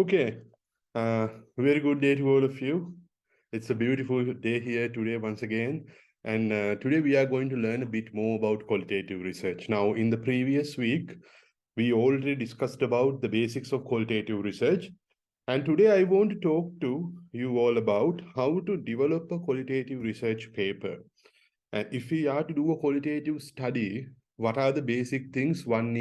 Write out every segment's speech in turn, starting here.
Okay, uh, very good day to all of you. It's a beautiful day here today once again. And today we are going to learn a bit more about qualitative research. Now, in the previous week, we already discussed about the basics of qualitative research. And today I want to talk to you all about how to develop a qualitative research paper. And if we are to do a qualitative study, what are the basic things one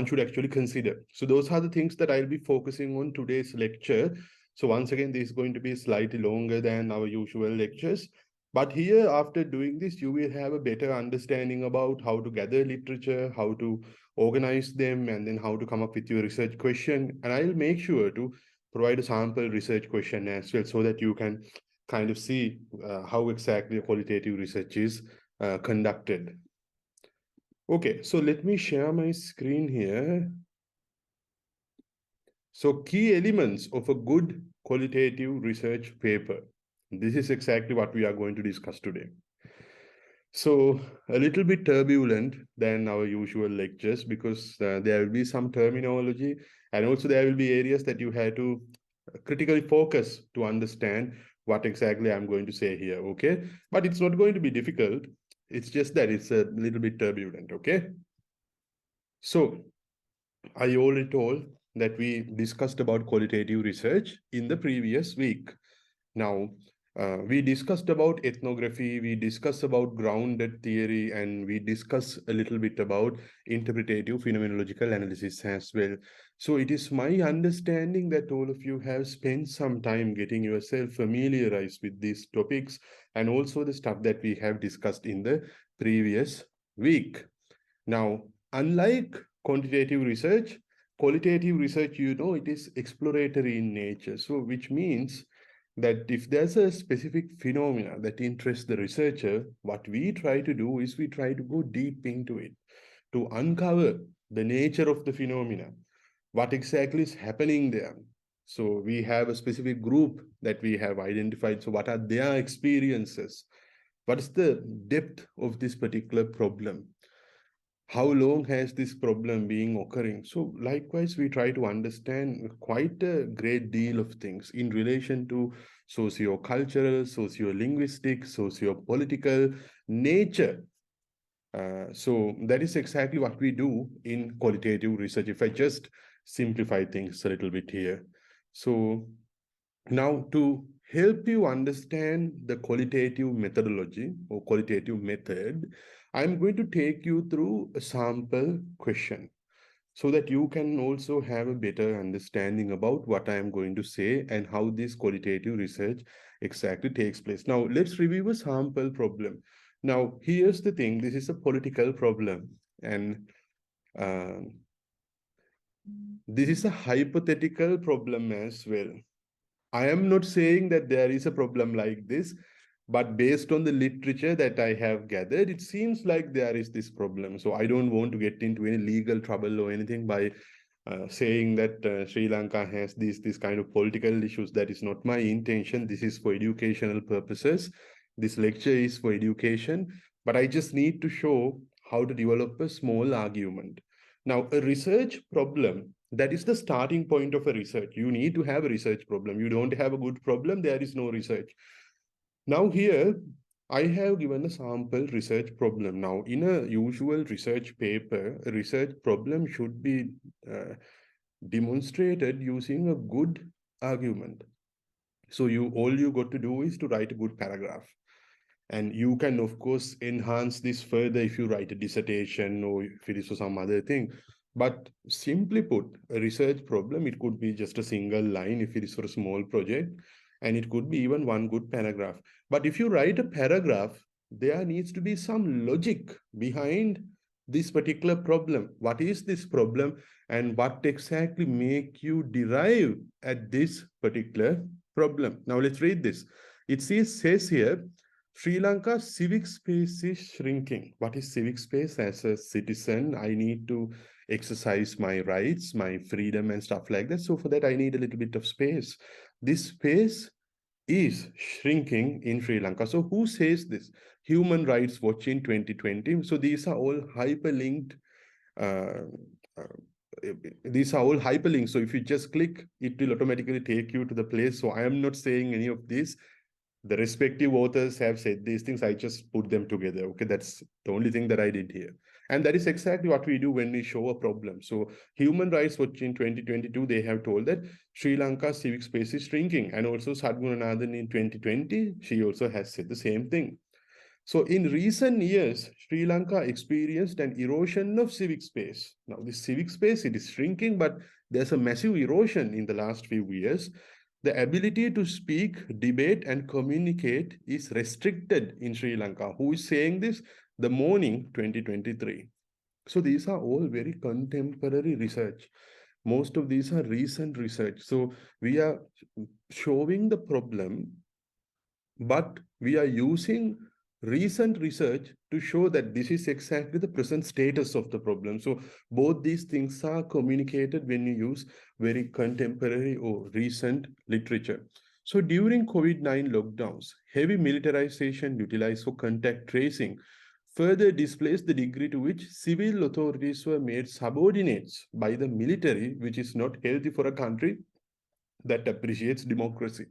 should actually consider? So those are the things that I'll be focusing on today's lecture. So once again, this is going to be slightly longer than our usual lectures. But here, after doing this, you will have a better understanding about how to gather literature, how to organize them, and then how to come up with your research question. And I'll make sure to provide a sample research question as well so that you can kind of see how exactly qualitative research is conducted. Okay, so let me share my screen here. So key elements of a good qualitative research paper. This is exactly what we are going to discuss today. So a little bit turbulent than our usual lectures because there will be some terminology and also there will be areas that you have to critically focus to understand what exactly I'm going to say here, okay? But it's not going to be difficult. It's just that it's a little bit turbulent, okay? So I already told that we discussed about qualitative research in the previous week. Now, we discussed about ethnography, we discussed about grounded theory, and we discussed a little bit about interpretative phenomenological analysis as well. So it is my understanding that all of you have spent some time getting yourself familiarized with these topics and also the stuff that we have discussed in the previous week. Now, unlike quantitative research, qualitative research, it is exploratory in nature. So which means that if there's a specific phenomena that interests the researcher, what we try to do is we try to go deep into it to uncover the nature of the phenomena, what exactly is happening there. So we have a specific group that we have identified. So what are their experiences? What is the depth of this particular problem? How long has this problem been occurring? So likewise, we try to understand quite a great deal of things in relation to socio-cultural, socio-linguistic, socio-political nature. So that is exactly what we do in qualitative research. If I just simplify things a little bit here. So now to help you understand the qualitative methodology or qualitative method, I'm going to take you through a sample question so that you can also have a better understanding about what I am going to say and how this qualitative research exactly takes place. Now, let's review a sample problem. Now, here's the thing. This is a political problem. And uh, this is a hypothetical problem as well. I am not saying that there is a problem like this, but based on the literature that I have gathered, it seems like there is this problem. So I don't want to get into any legal trouble or anything by saying that Sri Lanka has this kind of political issues. That is not my intention. This is for educational purposes. This lecture is for education, but I just need to show how to develop a small argument. Now, a research problem, that is the starting point of a research. You need to have a research problem. You don't have a good problem, there is no research. Now here, I have given a sample research problem. Now, in a usual research paper, a research problem should be demonstrated using a good argument. So all you got to do is to write a good paragraph. And you can, of course, enhance this further if you write a dissertation or if it is for some other thing. But simply put, a research problem, it could be just a single line if it is for a small project, and it could be even one good paragraph. But if you write a paragraph, there needs to be some logic behind this particular problem. What is this problem and what exactly make you derive at this particular problem? Now let's read this. It says here, Sri Lanka's civic space is shrinking. What is civic space? As a citizen, I need to exercise my rights, my freedom and stuff like that. So for that, I need a little bit of space. This space is shrinking in Sri Lanka. So who says this? Human Rights Watch in 2020. So these are all hyperlinked uh, these are all hyperlinks. So if you just click, it will automatically take you to the place. So I am not saying any of this. The respective authors have said these things. I just put them together. Okay, that's the only thing that I did here. And that is exactly what we do when we show a problem. So Human Rights Watch in 2022, they have told that Sri Lanka's civic space is shrinking. And also Sadgunanathan in 2020, she also has said the same thing. So in recent years, Sri Lanka experienced an erosion of civic space. Now, this civic space, it is shrinking, but there's a massive erosion in the last few years. The ability to speak, debate, and communicate is restricted in Sri Lanka. Who is saying this? The Morning 2023. So these are all very contemporary research. Most of these are recent research. So we are showing the problem, but we are using recent research to show that this is exactly the present status of the problem. So both these things are communicated when you use very contemporary or recent literature. So during COVID-19 lockdowns, heavy militarization utilized for contact tracing further displays the degree to which civil authorities were made subordinates by the military, which is not healthy for a country that appreciates democracy.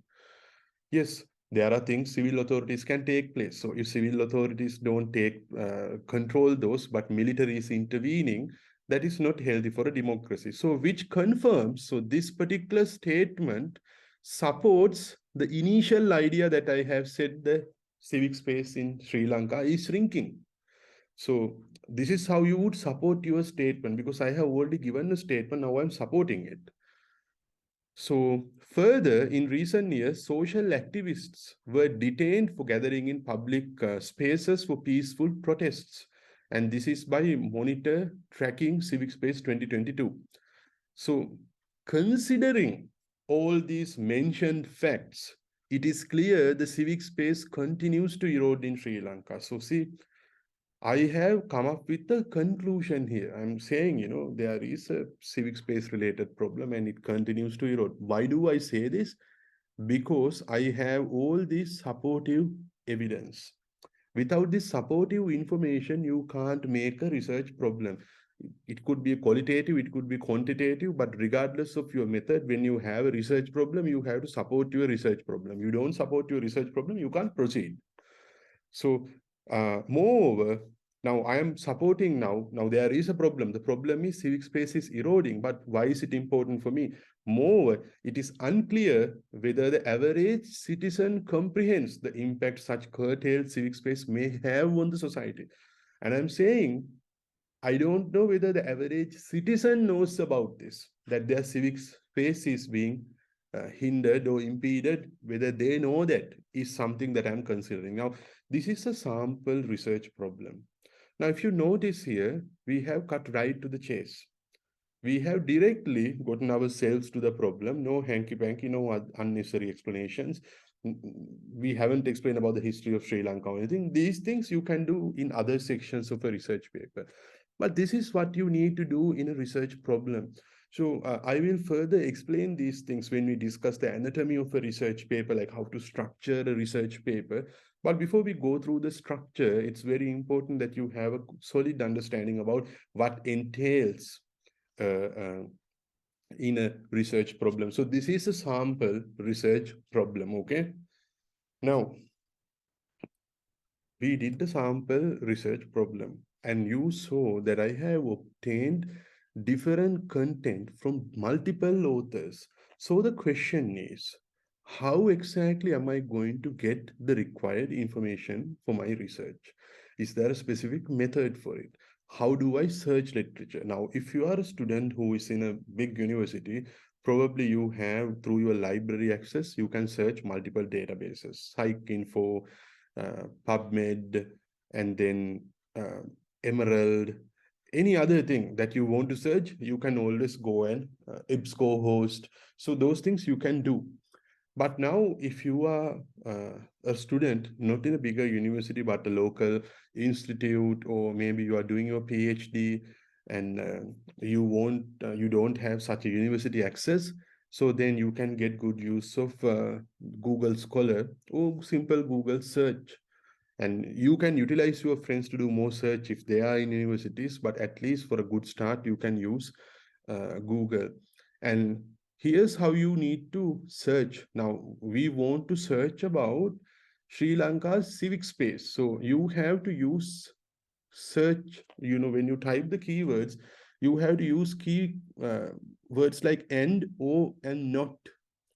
Yes, there are things civil authorities can take place. So if civil authorities don't take control those, but military is intervening, that is not healthy for a democracy. So which confirms, so this particular statement supports the initial idea that I have said the civic space in Sri Lanka is shrinking. So this is how you would support your statement, because I have already given a statement, now I'm supporting it. So, further, in recent years, social activists were detained for gathering in public spaces for peaceful protests. And this is by Monitor Tracking Civic Space 2022. So, considering all these mentioned facts, it is clear the civic space continues to erode in Sri Lanka. So, see, I have come up with a conclusion here. I'm saying, there is a civic space related problem and it continues to erode. Why do I say this? Because I have all this supportive evidence. Without this supportive information, you can't make a research problem. It could be qualitative, it could be quantitative, but regardless of your method, when you have a research problem, you have to support your research problem. You don't support your research problem, you can't proceed. So, moreover, now I am supporting now there is a problem. The problem is civic space is eroding, but why is it important for me? Moreover, it is unclear whether the average citizen comprehends the impact such curtailed civic space may have on the society. And I'm saying, I don't know whether the average citizen knows about this, that their civic space is being hindered or impeded. Whether they know that is something that I'm considering. Now, this is a sample research problem. Now, if you notice here, we have cut right to the chase. We have directly gotten ourselves to the problem. No hanky-panky, no unnecessary explanations. We haven't explained about the history of Sri Lanka or anything. These things you can do in other sections of a research paper. But this is what you need to do in a research problem. So I will further explain these things when we discuss the anatomy of a research paper, like how to structure a research paper. But before we go through the structure, it's very important that you have a solid understanding about what entails uh, uh, in a research problem. So this is a sample research problem, okay? Now, we did the sample research problem and you saw that I have obtained different content from multiple authors. So the question is, how exactly am I going to get the required information for my research? Is there a specific method for it? How do I search literature? Now, if you are a student who is in a big university, probably you have through your library access, you can search multiple databases, PsycInfo, PubMed, and then Emerald, any other thing that you want to search, you can always go and EBSCO-host. So those things you can do. But now, if you are a student, not in a bigger university, but a local institute, or maybe you are doing your PhD and you don't have such a university access, so then you can get good use of Google Scholar or simple Google search. And you can utilize your friends to do more search if they are in universities, but at least for a good start, you can use Google. And here's how you need to search. Now, we want to search about Sri Lanka's civic space. So you have to use search, when you type the keywords, you have to use key words like and, or, and not.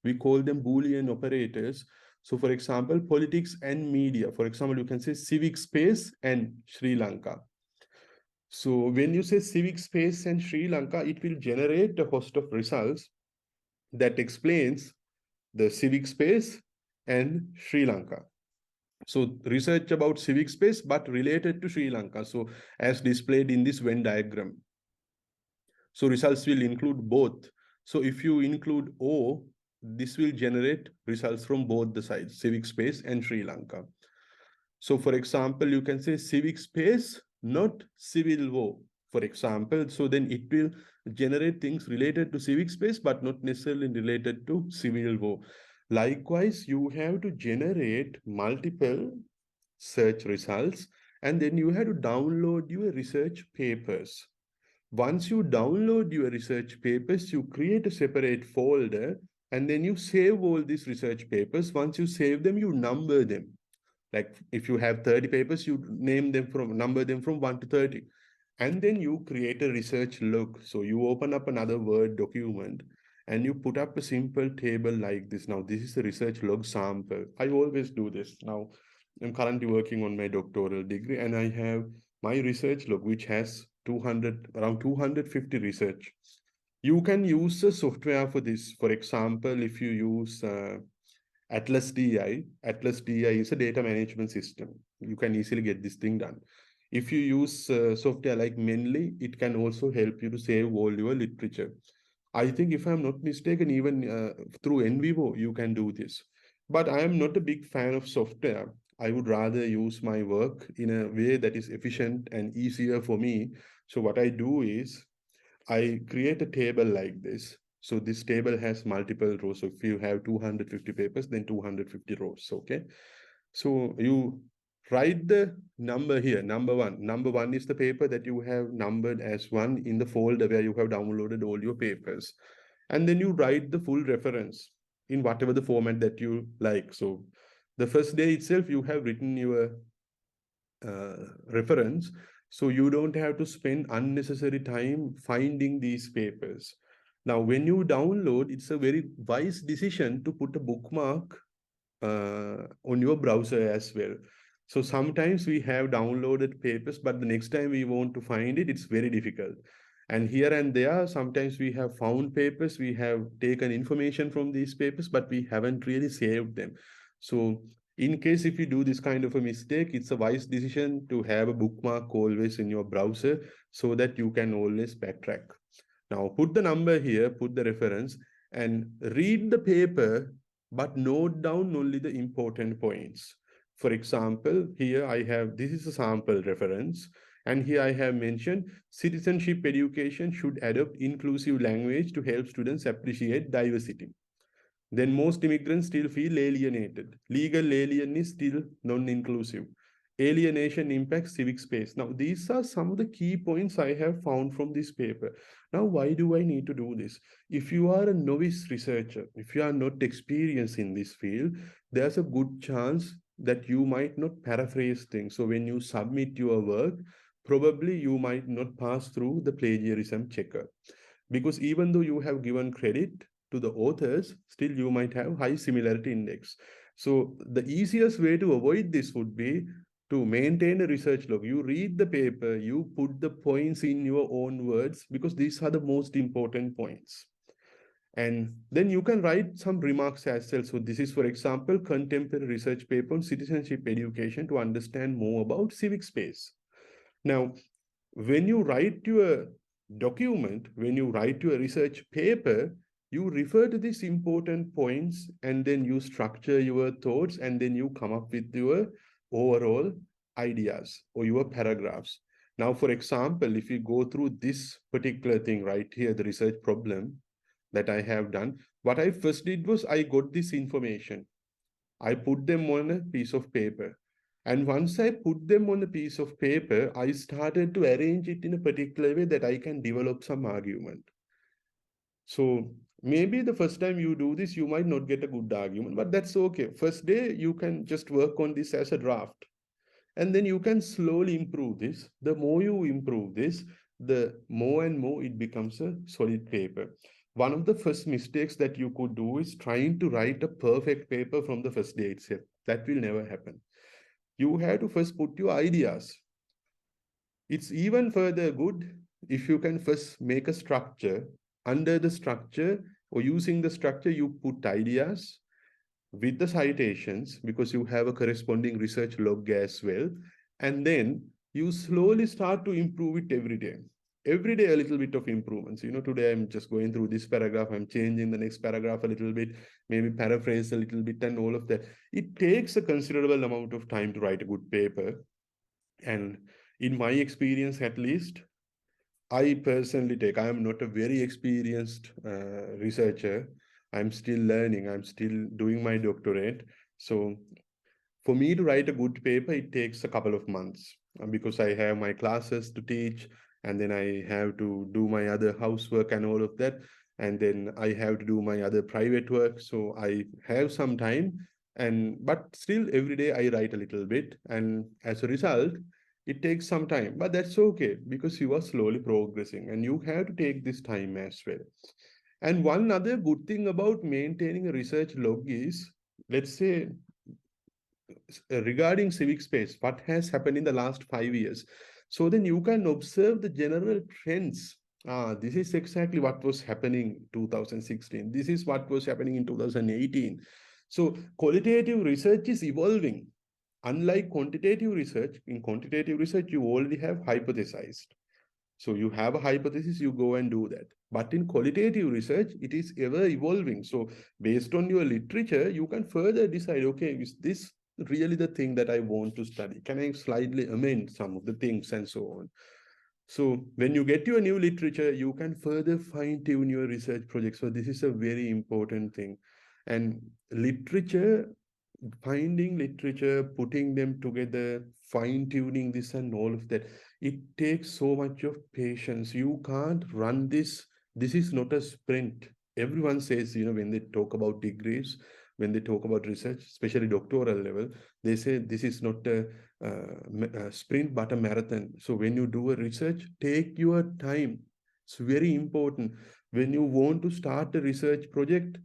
We call them Boolean operators. So, for example, politics and media. For example, you can say civic space and Sri Lanka. So when you say civic space and Sri Lanka, it will generate a host of results that explains the civic space and Sri Lanka. So research about civic space, but related to Sri Lanka. So as displayed in this Venn diagram. So results will include both. So if you include O, this will generate results from both the sides, civic space and Sri Lanka. So for example, you can say civic space, not civil war, for example. So then it will generate things related to civic space, but not necessarily related to civil war. Likewise, you have to generate multiple search results, and then you have to download your research papers. Once you download your research papers, you create a separate folder, and then you save all these research papers. Once you save them, you number them. Like if you have 30 papers, you number them from 1 to 30. And then you create a research log. So you open up another Word document and you put up a simple table like this. Now, this is a research log sample. I always do this. Now, I'm currently working on my doctoral degree and I have my research log, which has around 250 research. You can use the software for this. For example, if you use Atlas DI. Atlas DI is a data management system. You can easily get this thing done. If you use software like Menly, it can also help you to save all your literature. I think if I'm not mistaken, even through NVivo, you can do this. But I am not a big fan of software. I would rather use my work in a way that is efficient and easier for me. So what I do is I create a table like this. So this table has multiple rows. So if you have 250 papers, then 250 rows, okay? So you write the number here, number one. Number one is the paper that you have numbered as one in the folder where you have downloaded all your papers. And then you write the full reference in whatever the format that you like. So the first day itself, you have written your reference, so you don't have to spend unnecessary time finding these papers. Now, when you download, it's a very wise decision to put a bookmark on your browser as well. So sometimes we have downloaded papers, but the next time we want to find it, it's very difficult. And here and there, sometimes we have found papers, we have taken information from these papers, but we haven't really saved them. So in case if you do this kind of a mistake, it's a wise decision to have a bookmark always in your browser so that you can always backtrack. Now put the number here, put the reference, and read the paper, but note down only the important points. For example, here I have, this is a sample reference, and here I have mentioned citizenship education should adopt inclusive language to help students appreciate diversity. Then most immigrants still feel alienated. Legal alien is still non-inclusive. Alienation impacts civic space. Now, these are some of the key points I have found from this paper. Now, why do I need to do this? If you are a novice researcher, if you are not experienced in this field, there's a good chance that you might not paraphrase things. So when you submit your work, probably you might not pass through the plagiarism checker. Because even though you have given credit to the authors, still you might have high similarity index. So the easiest way to avoid this would be to maintain a research log. You read the paper, you put the points in your own words because these are the most important points. And then you can write some remarks as well. So this is, for example, contemporary research paper on citizenship education to understand more about civic space. Now, when you write your document, when you write your research paper, you refer to these important points and then you structure your thoughts and then you come up with your overall ideas or your paragraphs. Now, for example, if you go through this particular thing right here, the research problem that I have done, what I first did was I got this information. I put them on a piece of paper. And once I put them on a piece of paper, I started to arrange it in a particular way that I can develop some argument. So maybe the first time you do this, you might not get a good argument, but that's okay. First day, you can just work on this as a draft. And then you can slowly improve this. The more you improve this, the more and more it becomes a solid paper. One of the first mistakes that you could do is trying to write a perfect paper from the first day itself. That will never happen. You have to first put your ideas. It's even further good if you can first make a structure. Under the structure or using the structure, you put ideas with the citations because you have a corresponding research log as well. And then you slowly start to improve it every day. Every day, a little bit of improvements. Today I'm just going through this paragraph, I'm changing the next paragraph a little bit, maybe paraphrase a little bit, and all of that. It takes a considerable amount of time to write a good paper. And in my experience, at least, I personally I am not a very experienced researcher. I'm still learning, I'm still doing my doctorate. So for me to write a good paper, it takes a couple of months because I have my classes to teach, and then I have to do my other housework and all of that. And then I have to do my other private work. So I have some time, but still every day I write a little bit. And as a result, it takes some time, but that's okay because you are slowly progressing and you have to take this time as well. And one other good thing about maintaining a research log is, let's say, regarding civic space, what has happened in the last 5 years. So then you can observe the general trends. This is exactly what was happening 2016. This is what was happening in 2018. So qualitative research is evolving. Unlike quantitative research, in quantitative research, you already have hypothesized. So you have a hypothesis, you go and do that. But in qualitative research, it is ever evolving. So based on your literature, you can further decide, okay, is this really the thing that I want to study? Can I slightly amend some of the things and so on? So when you get your new literature, you can further fine tune your research project. So this is a very important thing. And literature, finding literature, putting them together, fine tuning this and all of that, it takes so much of patience. You can't run this. This is not a sprint. Everyone says, when they talk about degrees, when they talk about research, especially doctoral level, they say this is not a sprint but a marathon. So when you do a research, take your time. It's very important. When you want to start a research project,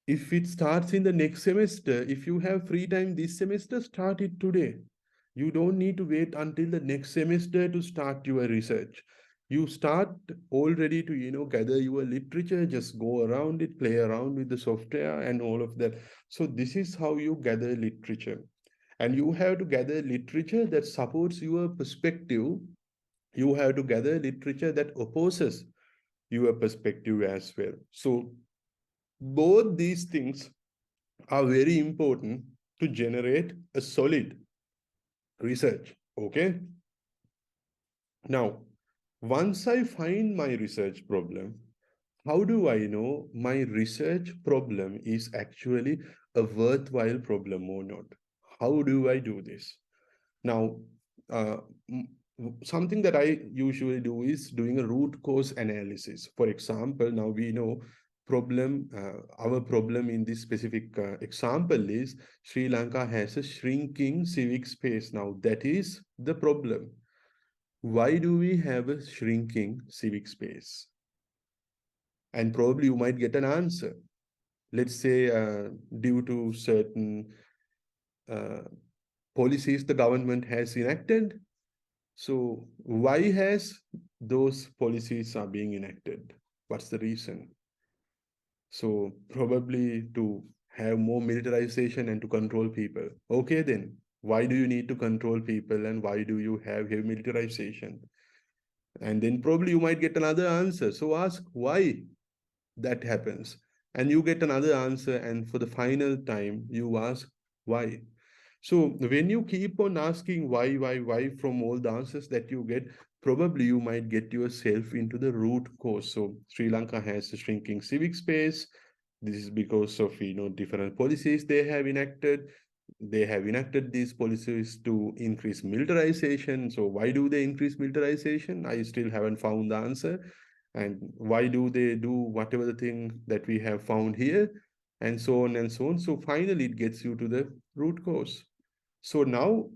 if it starts in the next semester, if you have free time this semester, start it today. You don't need to wait until the next semester to start your research. You start already to, gather your literature, just go around it, play around with the software and all of that. So this is how you gather literature. And you have to gather literature that supports your perspective. You have to gather literature that opposes your perspective as well. So both these things are very important to generate a solid research. Okay. Now, once I find my research problem, how do I know my research problem is actually a worthwhile problem or not? How do I do this? Now, uh, something that I usually do is doing a root cause analysis. For example, now we know our problem in this specific example is Sri Lanka has a shrinking civic space. Now, that is the problem. Why do we have a shrinking civic space? And probably you might get an answer. Let's say due to certain uh, policies the government has enacted. So why has those policies are being enacted? What's the reason? So probably to have more militarization and to control people. Okay, then why do you need to control people and why do you have heavy militarization? And then probably you might get another answer. So ask why that happens. And you get another answer. And for the final time, you ask why. So when you keep on asking why from all the answers that you get, probably you might get yourself into the root cause. So Sri Lanka has a shrinking civic space. This is because of different policies they have enacted. They have enacted these policies to increase militarization. So why do they increase militarization? I still haven't found the answer. and why do they do whatever the thing that we have found here, and so on and so on. So finally, it gets you to the root cause. So now,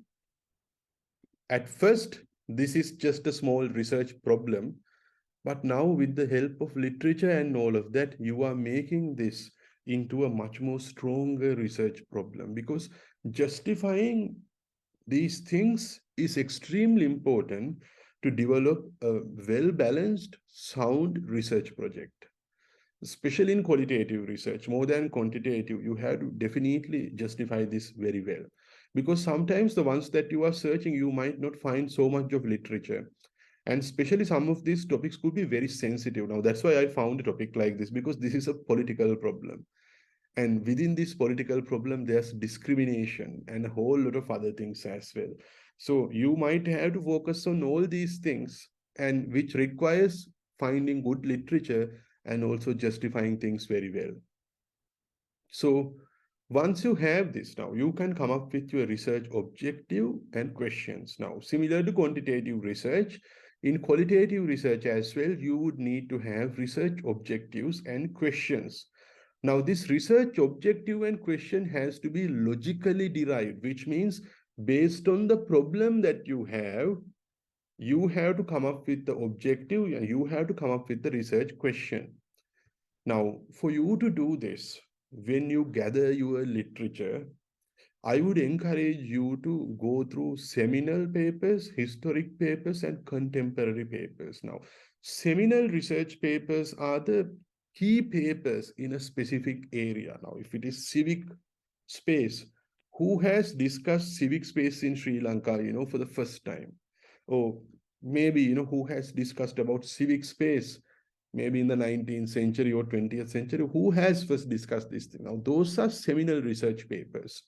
at first, this is just a small research problem, but now with the help of literature and all of that, you are making this into a much more stronger research problem, because justifying these things is extremely important to develop a well-balanced, sound research project. Especially in qualitative research, more than quantitative, you have to definitely justify this very well. Because sometimes the ones that you are searching, you might not find so much of literature. And especially some of these topics could be very sensitive. Now, that's why I found a topic like this, because this is a political problem. And within this political problem, there's discrimination and a whole lot of other things as well. So you might have to focus on all these things, and which requires finding good literature and also justifying things very well. So once you have this, now you can come up with your research objective and questions. Now, similar to quantitative research, in qualitative research as well, you would need to have research objectives and questions. Now, this research objective and question has to be logically derived, which means based on the problem that you have to come up with the objective and you have to come up with the research question. Now, for you to do this, when you gather your literature, I would encourage you to go through seminal papers, historic papers, and contemporary papers. Now, seminal research papers are the key papers in a specific area. Now, if it is civic space, who has discussed civic space in Sri Lanka, for the first time? Or maybe, who has discussed about civic space maybe in the 19th century or 20th century, who has first discussed this thing? Now, those are seminal research papers.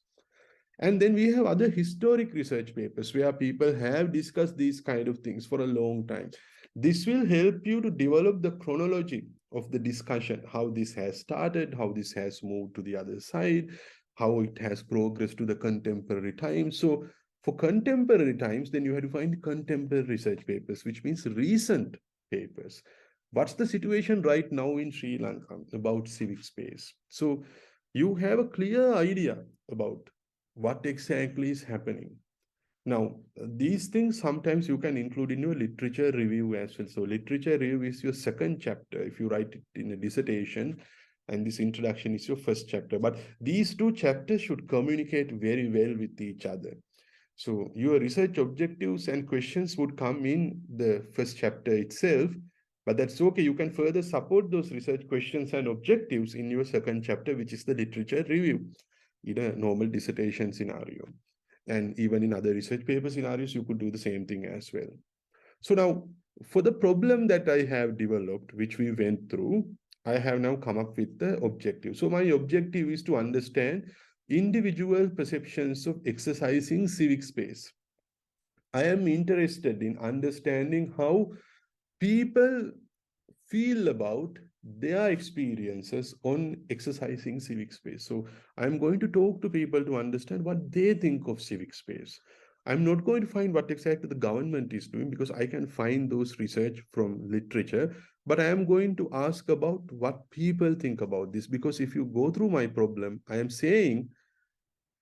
And then we have other historic research papers where people have discussed these kind of things for a long time. This will help you to develop the chronology of the discussion, how this has started, how this has moved to the other side, how it has progressed to the contemporary times. So for contemporary times, then you have to find contemporary research papers, which means recent papers. What's the situation right now in Sri Lanka about civic space? So you have a clear idea about what exactly is happening. Now, these things sometimes you can include in your literature review as well. So literature review is your second chapter if you write it in a dissertation, and this introduction is your first chapter. But these two chapters should communicate very well with each other. So your research objectives and questions would come in the first chapter itself, but that's okay. You can further support those research questions and objectives in your second chapter, which is the literature review in a normal dissertation scenario. And even in other research paper scenarios, you could do the same thing as well. So now, for the problem that I have developed, which we went through, I have now come up with the objective. So my objective is to understand individual perceptions of exercising civic space. I am interested in understanding how people feel about their experiences on exercising civic space. So I'm going to talk to people to understand what they think of civic space. I'm not going to find what exactly the government is doing, because I can find those research from literature, but I am going to ask about what people think about this. Because if you go through my problem, I am saying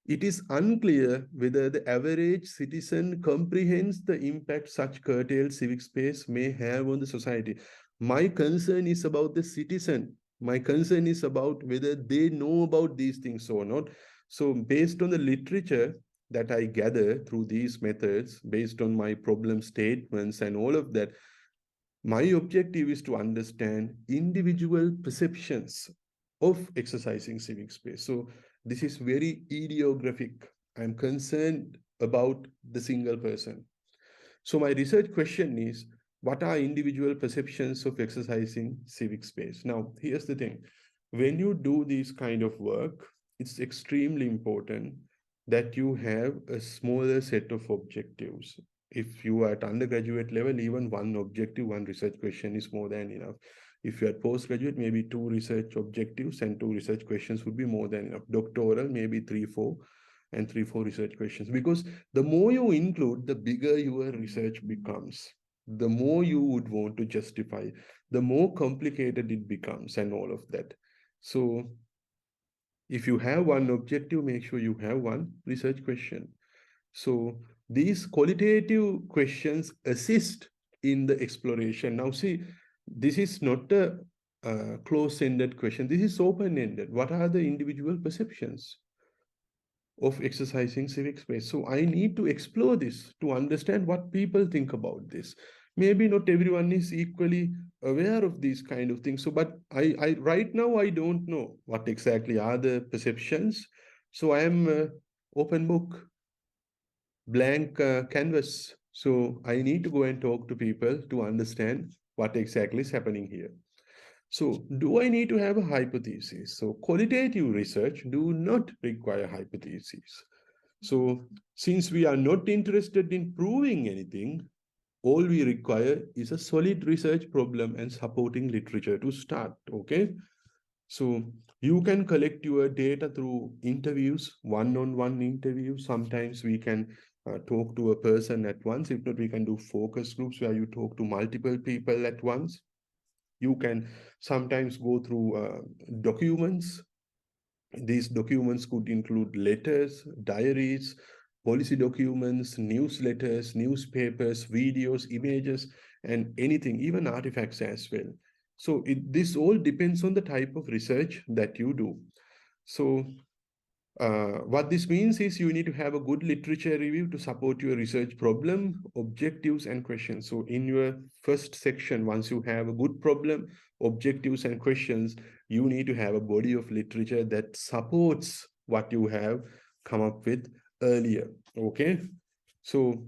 it is unclear whether the average citizen comprehends the impact such curtailed civic space may have on the society. My concern is about the citizen. My concern is about whether they know about these things or not. So based on the literature that I gather through these methods, based on my problem statements and all of that, my objective is to understand individual perceptions of exercising civic space. So this is very idiographic. I'm concerned about the single person. So my research question is, what are individual perceptions of exercising civic space? Now, here's the thing. When you do this kind of work, it's extremely important that you have a smaller set of objectives. If you are at undergraduate level, even one objective, one research question is more than enough. If you're at postgraduate, maybe two research objectives and two research questions would be more than enough. Doctoral, maybe three, four, and three, four research questions. Because the more you include, the bigger your research becomes. the more you would want to justify, the more complicated it becomes and all of that. So if you have one objective, make sure you have one research question. So these qualitative questions assist in the exploration. Now see, this is not a close-ended question. This is open-ended. What are the individual perceptions of exercising civic space? So I need to explore this to understand what people think about this. Maybe not everyone is equally aware of these kind of things. So, but I right now I don't know what exactly are the perceptions. So I am open book, blank canvas. So I need to go and talk to people to understand what exactly is happening here. So do I need to have a hypothesis? So qualitative research do not require hypotheses. So since we are not interested in proving anything, all we require is a solid research problem and supporting literature to start, okay? So you can collect your data through interviews, one-on-one interviews. Sometimes we can talk to a person at once. If not, we can do focus groups where you talk to multiple people at once. You can sometimes go through documents. These documents could include letters, diaries, policy documents, newsletters, newspapers, videos, images, and anything, even artifacts as well. So this all depends on the type of research that you do. So what this means is you need to have a good literature review to support your research problem, objectives, and questions. So in your first section, once you have a good problem, objectives, and questions, you need to have a body of literature that supports what you have come up with earlier. Okay. So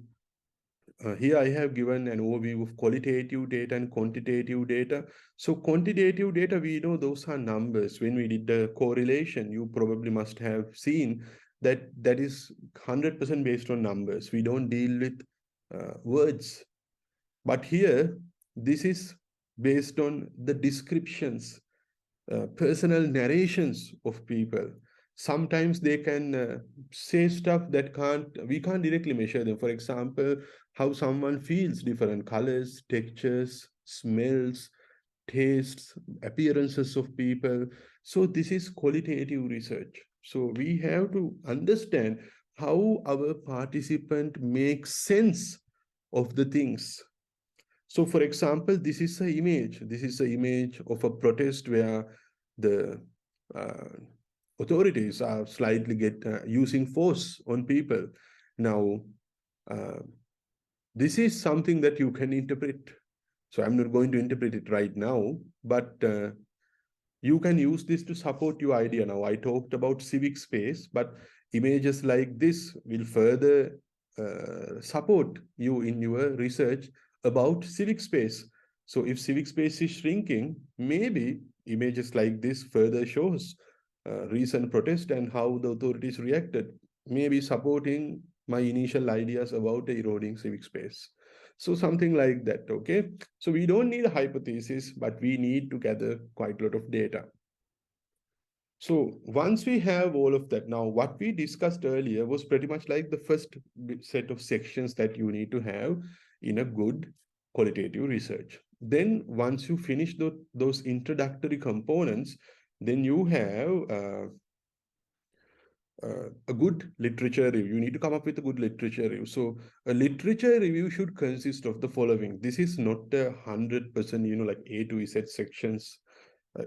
here I have given an overview of qualitative data and quantitative data. So quantitative data, we know those are numbers. When we did the correlation, you probably must have seen that that is 100% based on numbers. We don't deal with words. But here, this is based on the descriptions, personal narrations of people. Sometimes they can say stuff that we can't directly measure them. For example, how someone feels, different colors, textures, smells, tastes, appearances of people. So this is qualitative research. So we have to understand how our participant makes sense of the things. So for example, this is an image. This is an image of a protest where the uh, authorities are slightly using force on people. Now, uh, this is something that you can interpret. So I'm not going to interpret it right now, but you can use this to support your idea. Now, I talked about civic space, but images like this will further support you in your research about civic space. So if civic space is shrinking, maybe images like this further shows recent protest and how the authorities reacted, maybe supporting my initial ideas about the eroding civic space. So something like that, okay? So we don't need a hypothesis, but we need to gather quite a lot of data. So once we have all of that, now what we discussed earlier was pretty much like the first set of sections that you need to have in a good qualitative research. Then once you finish those introductory components, then you have a good literature review. You need to come up with a good literature review. So a literature review should consist of the following. This is not 100%, like A to Z sections,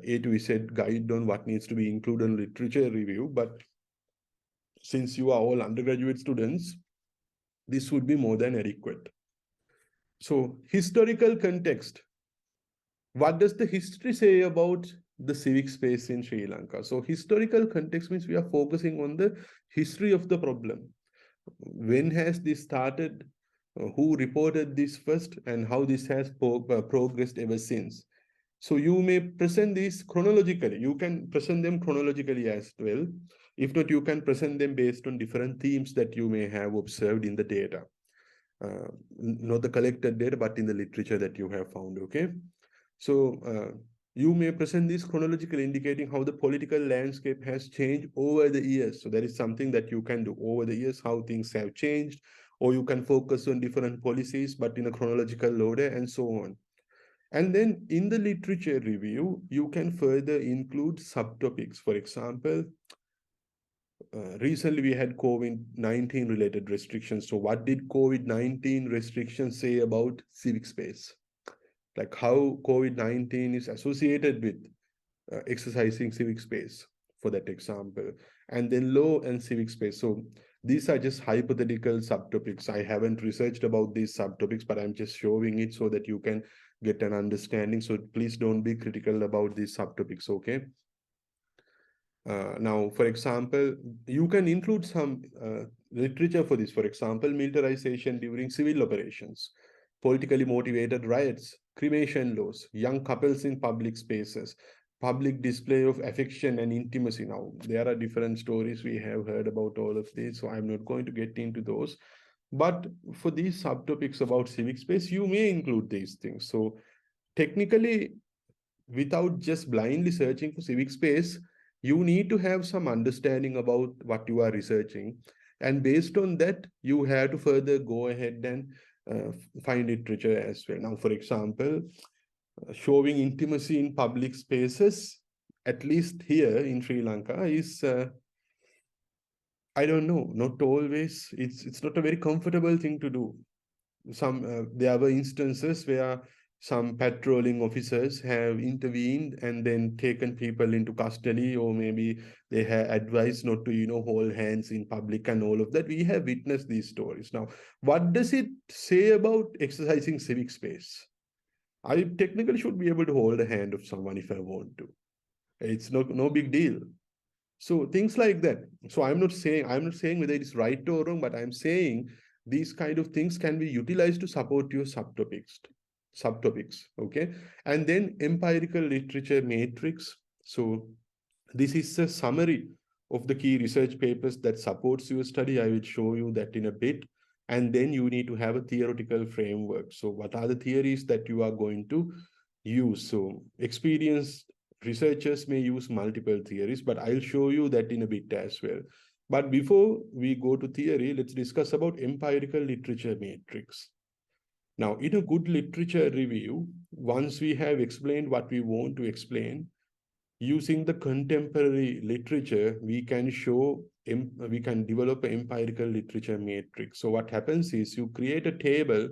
A to Z guide on what needs to be included in literature review. But since you are all undergraduate students, this would be more than adequate. So historical context. What does the history say about the civic space in Sri Lanka? So historical context means we are focusing on the history of the problem. When has this started? Who reported this first, and how this has progressed ever since? So you may present these chronologically. You can present them chronologically as well. If not, you can present them based on different themes that you may have observed in the data. Not the collected data, but in the literature that you have found, okay? So You may present this chronologically, indicating how the political landscape has changed over the years. So that is something that you can do over the years, how things have changed, or you can focus on different policies, but in a chronological order and so on. And then in the literature review, you can further include subtopics. For example, recently we had COVID-19 related restrictions. So what did COVID-19 restrictions say about civic space? Like how COVID-19 is associated with exercising civic space, for that example, and then law and civic space. So these are just hypothetical subtopics. I haven't researched about these subtopics, but I'm just showing it so that you can get an understanding. So please don't be critical about these subtopics, okay? Now, for example, you can include some literature for this. For example, militarization during civil operations, politically motivated riots, cremation laws, young couples in public spaces, public display of affection and intimacy. Now, there are different stories we have heard about all of this, so I'm not going to get into those. But for these subtopics about civic space, you may include these things. So technically, without just blindly searching for civic space, you need to have some understanding about what you are researching. And based on that, you have to further go ahead and find literature as well. Now, for example, showing intimacy in public spaces, at least here in Sri Lanka, is I don't know, not always. It's not a very comfortable thing to do. There were instances where some patrolling officers have intervened and then taken people into custody, or maybe they have advised not to hold hands in public and all of that. We have witnessed these stories. Now, what does it say about exercising civic space? I technically should be able to hold a hand of someone if I want to. It's no big deal. So things like that. So I'm not saying whether it is right or wrong, but I'm saying these kind of things can be utilized to support your subtopics. Okay. And then empirical literature matrix. So this is a summary of the key research papers that supports your study. I will show you that in a bit. And then you need to have a theoretical framework. So what are the theories that you are going to use? So experienced researchers may use multiple theories, but I'll show you that in a bit as well. But before we go to theory, let's discuss about empirical literature matrix. Now, in a good literature review, once we have explained what we want to explain, using the contemporary literature, we can develop an empirical literature matrix. So what happens is you create a table,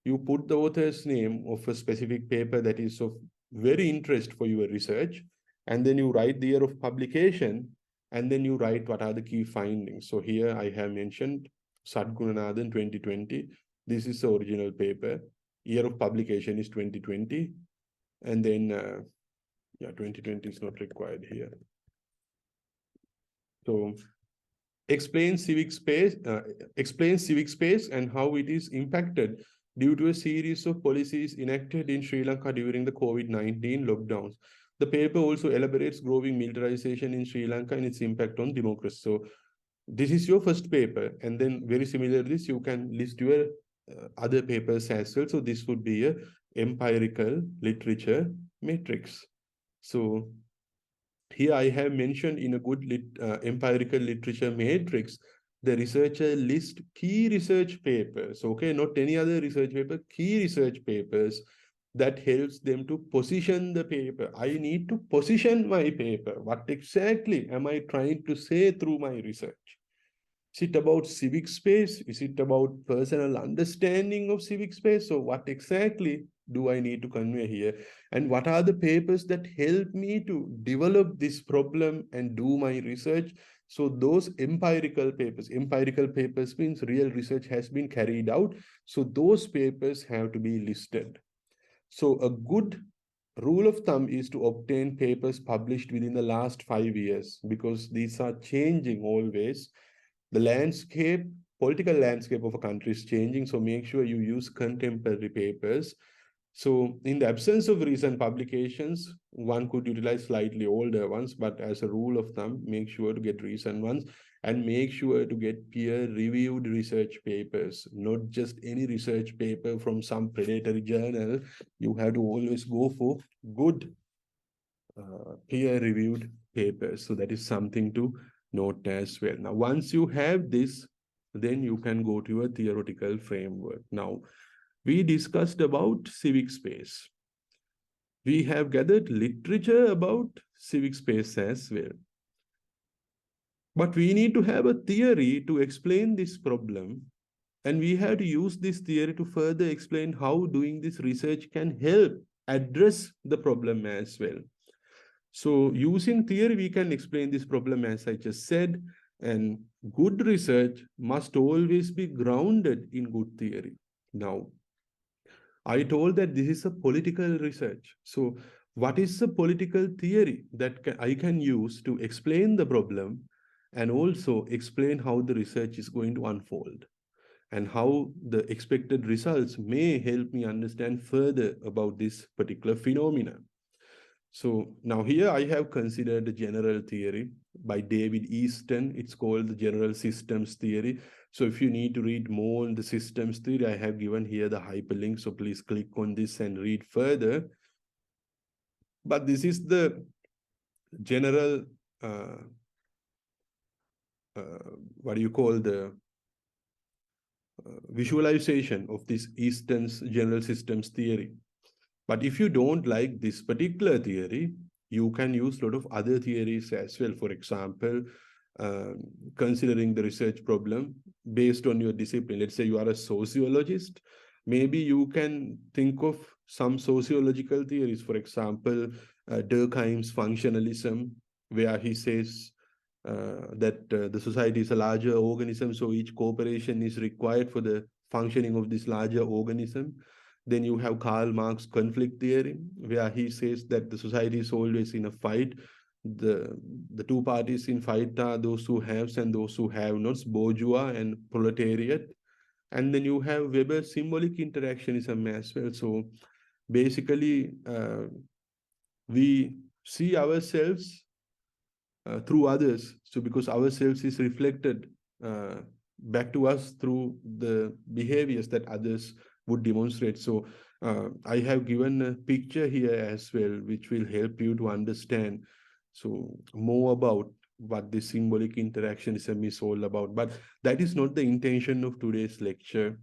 you put the author's name of a specific paper that is of very interest for your research, and then you write the year of publication, and then you write what are the key findings. So here I have mentioned Sadgunanathan 2020. This is the original paper. Year of publication is 2020. And then, 2020 is not required here. So explain civic space and how it is impacted due to a series of policies enacted in Sri Lanka during the COVID-19 lockdowns. The paper also elaborates growing militarization in Sri Lanka and its impact on democracy. So this is your first paper, and then very similar to this, you can list your other papers as well. So this would be a empirical literature matrix. So here I have mentioned in a good empirical literature matrix, the researcher list key research papers, okay, not any other research paper, key research papers that helps them to position the paper. I need to position my paper. What exactly am I trying to say through my research? Is it about civic space? Is it about personal understanding of civic space? So what exactly do I need to convey here? And what are the papers that help me to develop this problem and do my research? So those empirical papers means real research has been carried out. So those papers have to be listed. So a good rule of thumb is to obtain papers published within the last 5 years, because these are changing always. The political landscape of a country is changing, so make sure you use contemporary papers. So in the absence of recent publications, one could utilize slightly older ones, but as a rule of thumb, make sure to get recent ones and make sure to get peer-reviewed research papers, not just any research paper from some predatory journal. You have to always go for good peer-reviewed papers. So that is something to note as well. Now, once you have this, then you can go to a theoretical framework. Now, we discussed about civic space. We have gathered literature about civic space as well. But we need to have a theory to explain this problem. And we have to use this theory to further explain how doing this research can help address the problem as well. So using theory, we can explain this problem as I just said, and good research must always be grounded in good theory. Now, I told that this is a political research. So what is the political theory that I can use to explain the problem and also explain how the research is going to unfold and how the expected results may help me understand further about this particular phenomenon. So now here I have considered the general theory by David Easton. It's called the general systems theory. So if you need to read more on the systems theory, I have given here the hyperlink. So please click on this and read further. But this is the general, what do you call the visualization of this Easton's general systems theory. But if you don't like this particular theory, you can use a lot of other theories as well. For example, uh, considering the research problem based on your discipline. Let's say you are a sociologist. Maybe you can think of some sociological theories. For example, Durkheim's functionalism, where he says that the society is a larger organism, so each cooperation is required for the functioning of this larger organism. Then you have Karl Marx conflict theory, where he says that the society is always in a fight. The two parties in fight are those who have and those who have not, bourgeois and proletariat. And then you have Weber's symbolic interactionism as well. So basically, we see ourselves through others. So because ourselves is reflected back to us through the behaviors that others would demonstrate. So I have given a picture here as well, which will help you to understand so more about what the symbolic interactionism is all about. But that is not the intention of today's lecture.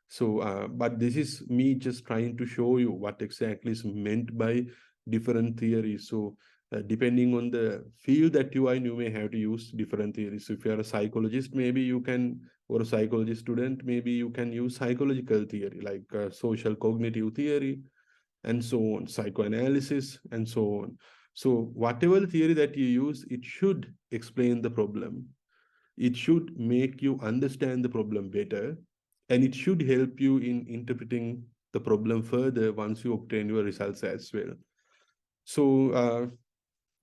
So, but this is me just trying to show you what exactly is meant by different theories. So, depending on the field that you are in, you may have to use different theories. So if you are a psychologist, maybe you can, or a psychology student, maybe you can use psychological theory like social cognitive theory and so on, psychoanalysis and so on. So whatever theory that you use, it should explain the problem. It should make you understand the problem better, and it should help you in interpreting the problem further once you obtain your results as well. So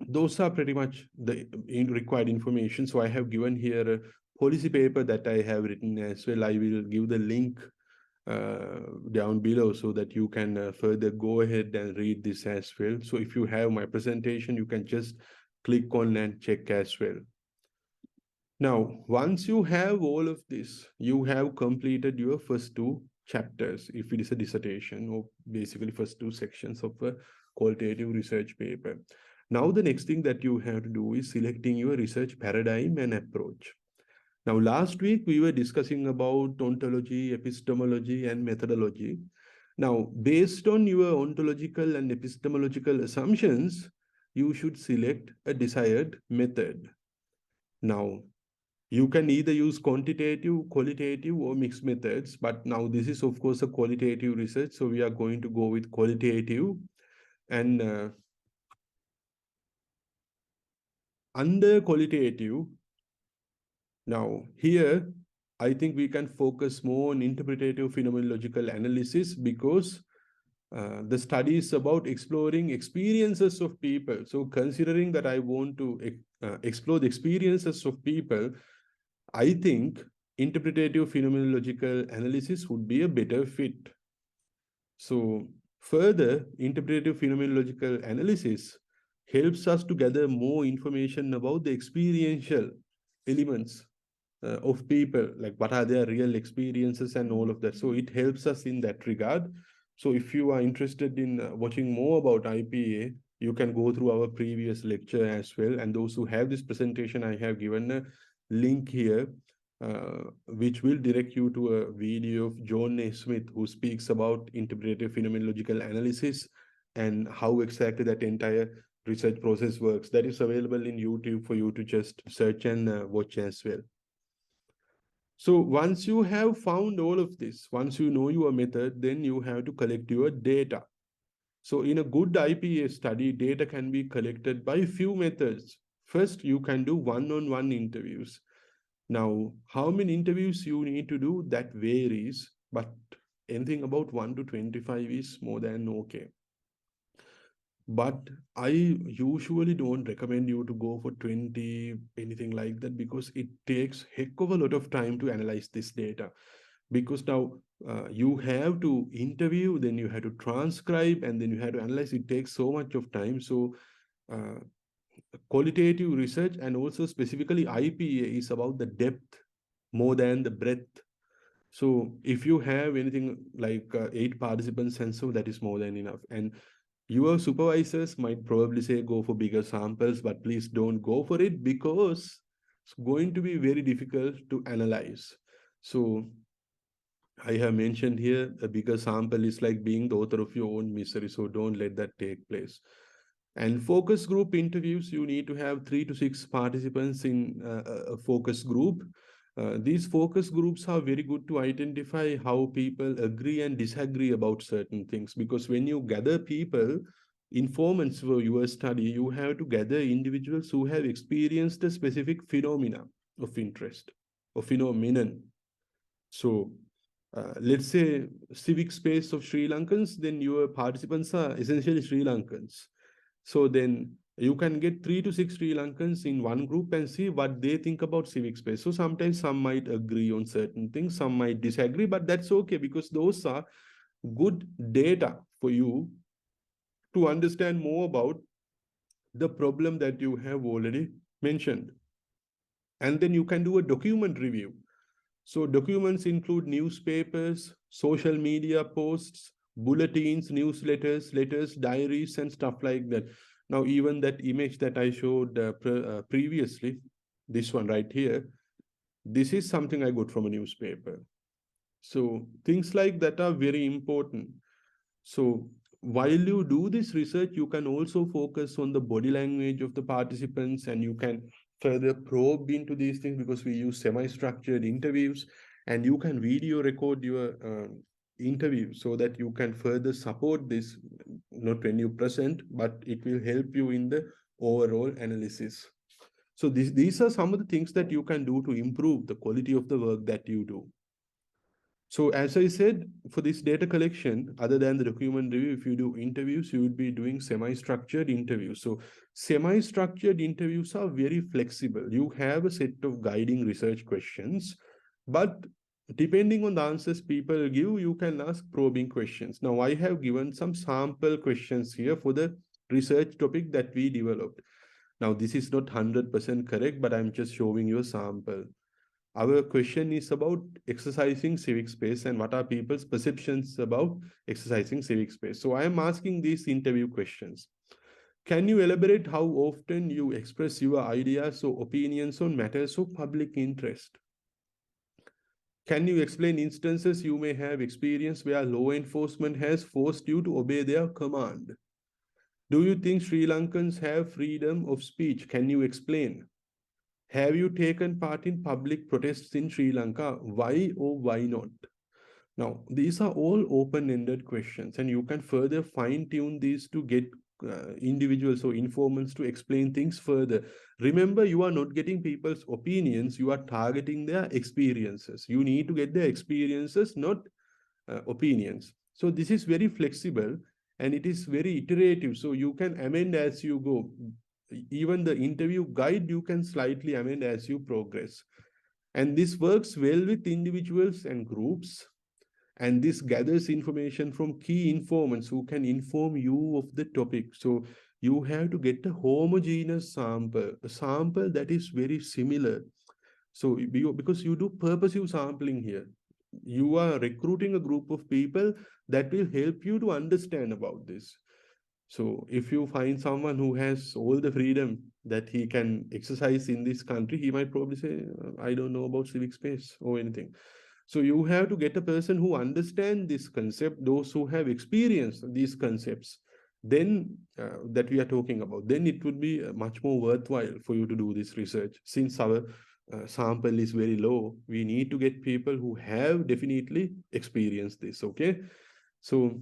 those are pretty much the required information. So I have given here a policy paper that I have written as well. I will give the link down below so that you can further go ahead and read this as well. So if you have my presentation, you can just click on and check as well. Now, once you have all of this, you have completed your first two chapters, if it is a dissertation, or basically first two sections of a qualitative research paper. Now, the next thing that you have to do is selecting your research paradigm and approach. Now, last week we were discussing about ontology, epistemology, and methodology. Now, based on your ontological and epistemological assumptions, you should select a desired method. Now, you can either use quantitative, qualitative, or mixed methods, but now this is of course a qualitative research, so we are going to go with qualitative. And under qualitative, now here, I think we can focus more on interpretative phenomenological analysis because the study is about exploring experiences of people. So considering that I want to explore the experiences of people, I think interpretative phenomenological analysis would be a better fit. So further, interpretative phenomenological analysis helps us to gather more information about the experiential elements of people, like what are their real experiences and all of that. So it helps us in that regard. So if you are interested in watching more about IPA, You can go through our previous lecture as well. And those who have this presentation, I have given a link here, which will direct you to a video of John Naismith, who speaks about interpretative phenomenological analysis and how exactly that entire research process works. That is available in YouTube for you to just search and watch as well. So once you have found all of this, once you know your method, then you have to collect your data. So in a good IPA study, data can be collected by few methods. First, you can do one-on-one interviews. Now, how many interviews you need to do, that varies, but anything about 1 to 25 is more than okay. But I usually don't recommend you to go for 20, anything like that, because it takes heck of a lot of time to analyze this data. Because now you have to interview, then you have to transcribe, and then you have to analyze. It takes so much of time. So uh, qualitative research, and also specifically IPA, is about the depth more than the breadth. So if you have anything like 8 participants and so, that is more than enough. And your supervisors might probably say go for bigger samples, but please don't go for it, because it's going to be very difficult to analyze. So I have mentioned here, a bigger sample is like being the author of your own misery. So don't let that take place. And focus group interviews, you need to have 3 to 6 participants in a focus group. These focus groups are very good to identify how people agree and disagree about certain things. Because when you gather people, informants for your study, you have to gather individuals who have experienced a specific phenomena of interest or phenomenon. So let's say civic space of Sri Lankans, then your participants are essentially Sri Lankans. So then you can get 3 to 6 Sri Lankans in one group and see what they think about civic space. So sometimes some might agree on certain things, some might disagree, but that's okay, because those are good data for you to understand more about the problem that you have already mentioned. And then you can do a document review. So documents include newspapers, social media posts, bulletins, newsletters, letters, diaries, and stuff like that. Now, even that image that I showed previously, this one right here, this is something I got from a newspaper. So things like that are very important. So while you do this research, you can also focus on the body language of the participants, and you can further probe into these things, because we use semi-structured interviews, and you can video record your interview so that you can further support this, not when you present, but it will help you in the overall analysis. So these are some of the things that you can do to improve the quality of the work that you do. So as I said, for this data collection, other than the document review, if you do interviews, you would be doing semi-structured interviews. So semi-structured interviews are very flexible. You have a set of guiding research questions, but depending on the answers people give, you can ask probing questions. Now, I have given some sample questions here for the research topic that we developed. Now, this is not 100% correct, but I'm just showing you a sample. Our question is about exercising civic space and what are people's perceptions about exercising civic space. So I am asking these interview questions. Can you elaborate how often you express your ideas or opinions on matters of public interest? Can you explain instances you may have experienced where law enforcement has forced you to obey their command? Do you think Sri Lankans have freedom of speech? Can you explain? Have you taken part in public protests in Sri Lanka? Why or why not? Now, these are all open-ended questions, and you can further fine-tune these to get individuals or informants to explain things further. Remember, you are not getting people's opinions, you are targeting their experiences. You need to get their experiences, not opinions. So this is very flexible, and it is very iterative. So you can amend as you go. Even the interview guide, you can slightly amend as you progress. And this works well with individuals and groups. And this gathers information from key informants who can inform you of the topic. So you have to get a homogeneous sample, a sample that is very similar. So because you do purposive sampling here, you are recruiting a group of people that will help you to understand about this. So if you find someone who has all the freedom that he can exercise in this country, he might probably say, I don't know about civic space or anything. So you have to get a person who understand this concept, those who have experienced these concepts, then that we are talking about, then it would be much more worthwhile for you to do this research. Since our sample is very low, we need to get people who have definitely experienced this, okay? So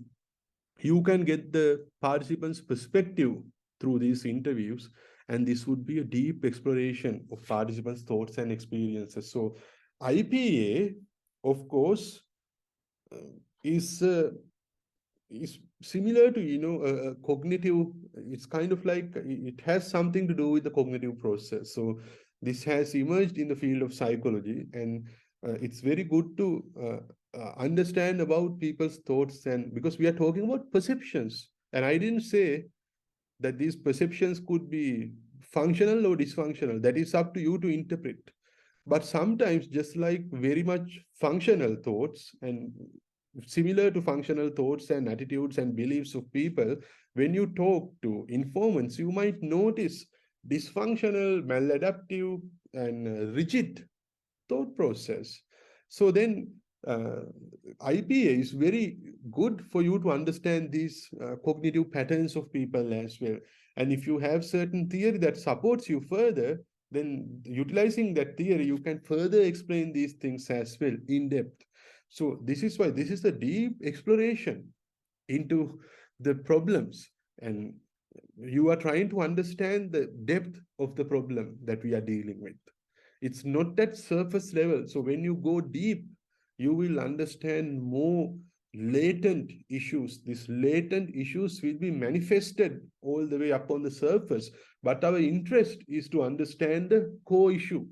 you can get the participants' perspective through these interviews, and this would be a deep exploration of participants' thoughts and experiences. So IPA, of course, uh, is is similar to cognitive. It's kind of like it has something to do with the cognitive process. So this has emerged in the field of psychology, and it's very good to understand about people's thoughts, and because we are talking about perceptions, and I didn't say that these perceptions could be functional or dysfunctional. That is up to you to interpret. But sometimes, just like very much functional thoughts and similar to functional thoughts and attitudes and beliefs of people, when you talk to informants, you might notice dysfunctional, maladaptive, and rigid thought process. So then IPA is very good for you to understand these cognitive patterns of people as well. And if you have certain theory that supports you further, then utilizing that theory, you can further explain these things as well in depth. So this is why this is a deep exploration into the problems, and you are trying to understand the depth of the problem that we are dealing with. It's not that surface level. So when you go deep, you will understand more latent issues. These latent issues will be manifested all the way up on the surface, but our interest is to understand the core issue.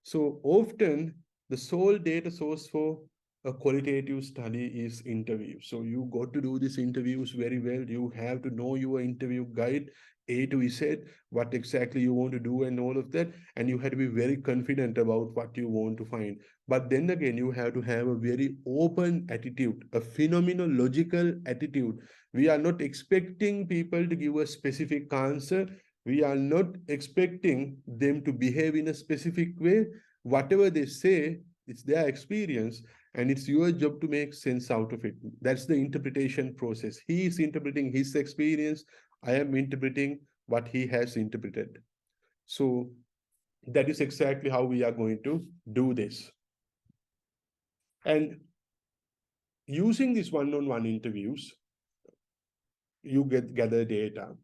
So often the sole data source for a qualitative study is interview. So you got to do these interviews very well. You have to know your interview guide, A to Z, what exactly you want to do and all of that. And you have to be very confident about what you want to find. But then again, you have to have a very open attitude, a phenomenological attitude. We are not expecting people to give a specific answer. We are not expecting them to behave in a specific way. Whatever they say, it's their experience, and it's your job to make sense out of it. That's the interpretation process. He is interpreting his experience. I am interpreting what he has interpreted. So that is exactly how we are going to do this. And using these one-on-one interviews, you gather data,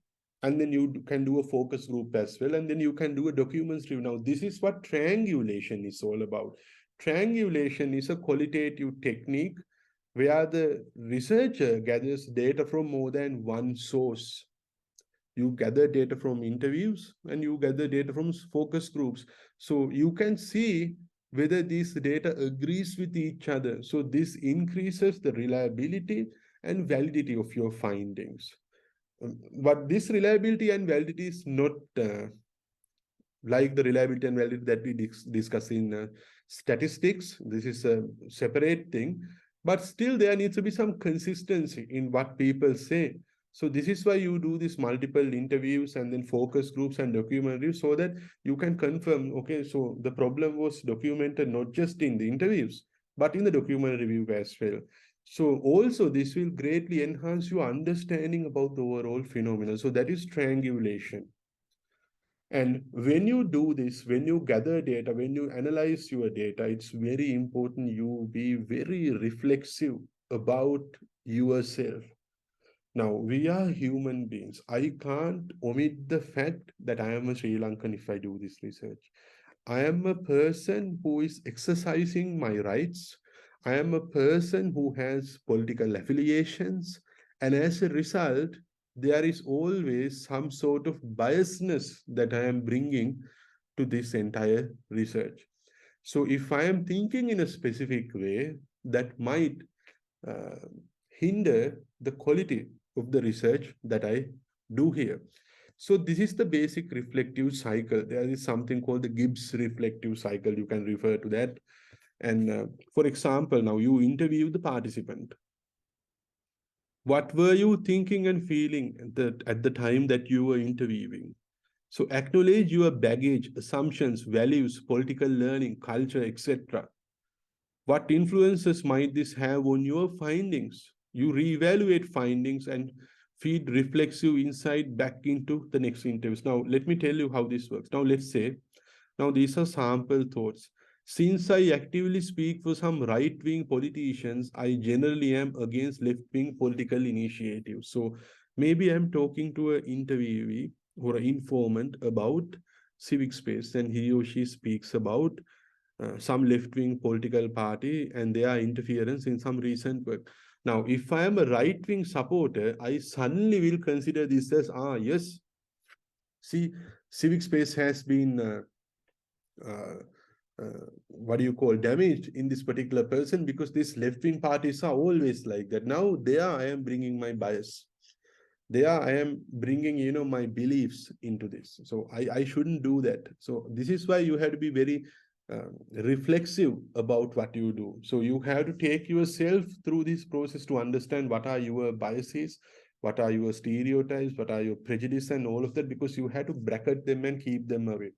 and then you can do a focus group as well, and then you can do a documents review. Now this is what triangulation is all about. Triangulation is a qualitative technique where the researcher gathers data from more than one source. You gather data from interviews and you gather data from focus groups, so you can see whether these data agrees with each other. So this increases the reliability and validity of your findings. But this reliability and validity is not like the reliability and validity that we discuss in statistics. This is a separate thing, but still there needs to be some consistency in what people say. So this is why you do these multiple interviews and then focus groups and document reviews, so that you can confirm, okay, so the problem was documented not just in the interviews, but in the document review as well. So also this will greatly enhance your understanding about the overall phenomenon. So that is triangulation. And when you do this, when you gather data, when you analyze your data, it's very important you be very reflexive about yourself. Now, we are human beings. I can't omit the fact that I am a Sri Lankan if I do this research. I am a person who is exercising my rights. I am a person who has political affiliations. And as a result, there is always some sort of biasness that I am bringing to this entire research. So if I am thinking in a specific way, that might uh, hinder the quality of the research that I do here. So this is the basic reflective cycle. There is something called the Gibbs reflective cycle. You can refer to that. And for example, now you interview the participant. What were you thinking and feeling at the time that you were interviewing? So acknowledge your baggage, assumptions, values, political learning, culture, etc. What influences might this have on your findings? You reevaluate findings and feed reflexive insight back into the next interviews. Now, let me tell you how this works. Now, let's say, now these are sample thoughts. Since I actively speak for some right wing politicians, I generally am against left wing political initiatives. So maybe I'm talking to an interviewee or an informant about civic space, and he or she speaks about some left-wing political party and their interference in some recent work. Now, if I am a right-wing supporter, I suddenly will consider this as, yes, see, civic space has been, uh, what do you call, damaged in this particular person because these left-wing parties are always like that. Now, there I am bringing my bias. There I am bringing, my beliefs into this. So I shouldn't do that. So this is why you have to be very reflexive about what you do. So you have to take yourself through this process to understand what are your biases, what are your stereotypes, what are your prejudice and all of that, because you have to bracket them and keep them away.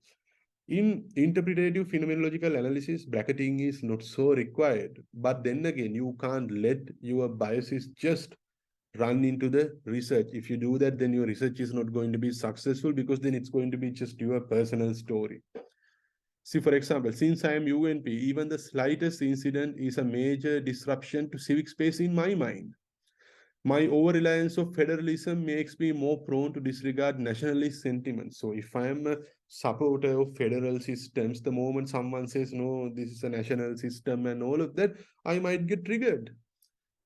In interpretative phenomenological analysis, bracketing is not so required. But then again, you can't let your biases just run into the research. If you do that, then your research is not going to be successful, because then it's going to be just your personal story. See, for example, since I am UNP, even the slightest incident is a major disruption to civic space in my mind. My over-reliance of federalism makes me more prone to disregard nationalist sentiments. So if I am a supporter of federal systems, the moment someone says, no, this is a national system and all of that, I might get triggered.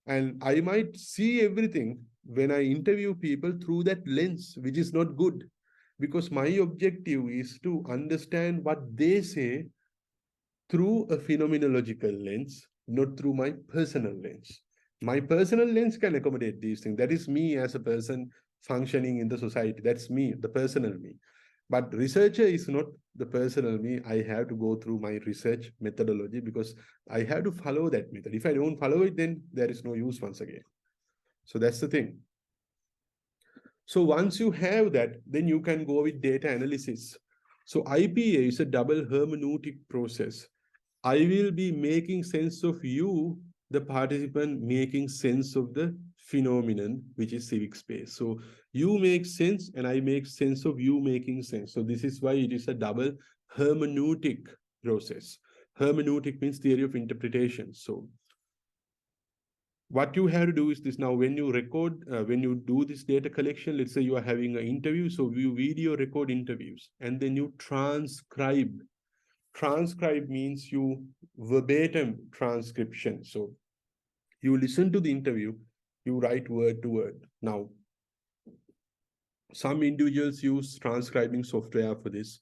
And I might see everything when I interview people through that lens, which is not good. Because my objective is to understand what they say through a phenomenological lens, not through my personal lens. My personal lens can accommodate these things. That is me as a person functioning in the society. That's me, the personal me. But researcher is not the personal me. I have to go through my research methodology because I have to follow that method. If I don't follow it, then there is no use once again. So that's the thing. So once you have that, then you can go with data analysis. So IPA is a double hermeneutic process. I will be making sense of you, the participant, making sense of the phenomenon, which is civic space. So you make sense and I make sense of you making sense. So this is why it is a double hermeneutic process. Hermeneutic means theory of interpretation. So what you have to do is this. Now when you record, when you do this data collection, let's say you are having an interview, so you video record interviews and then you transcribe. Transcribe means you verbatim transcription. So you listen to the interview, you write word to word. Now some individuals use transcribing software for this,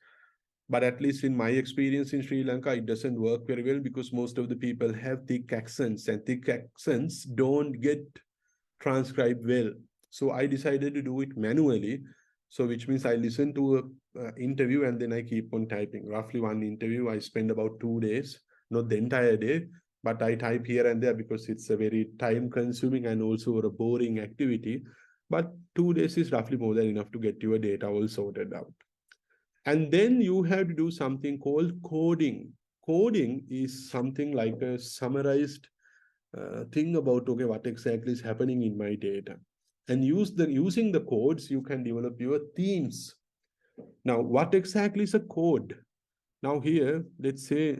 but at least in my experience in Sri Lanka, it doesn't work very well because most of the people have thick accents, and thick accents don't get transcribed well. So I decided to do it manually. So which means I listen to a interview and then I keep on typing. Roughly one interview, I spend about 2 days, not the entire day, but I type here and there because it's a very time consuming and also a boring activity. But 2 days is roughly more than enough to get your data all sorted out. And then you have to do something called coding. Coding is something like a summarized thing about, okay, what exactly is happening in my data. And using the codes, you can develop your themes. Now, what exactly is a code? Now here, let's say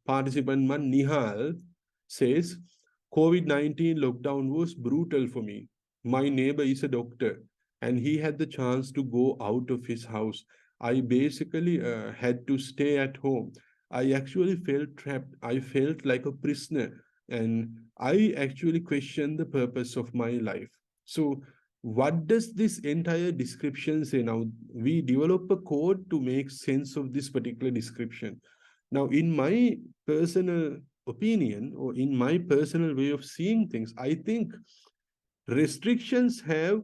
participant one Nihal says, COVID-19 lockdown was brutal for me. My neighbor is a doctor and he had the chance to go out of his house. I basically had to stay at home. I actually felt trapped. I felt like a prisoner and I actually questioned the purpose of my life. So what does this entire description say? Now we develop a code to make sense of this particular description. Now in my personal opinion, or in my personal way of seeing things, I think restrictions have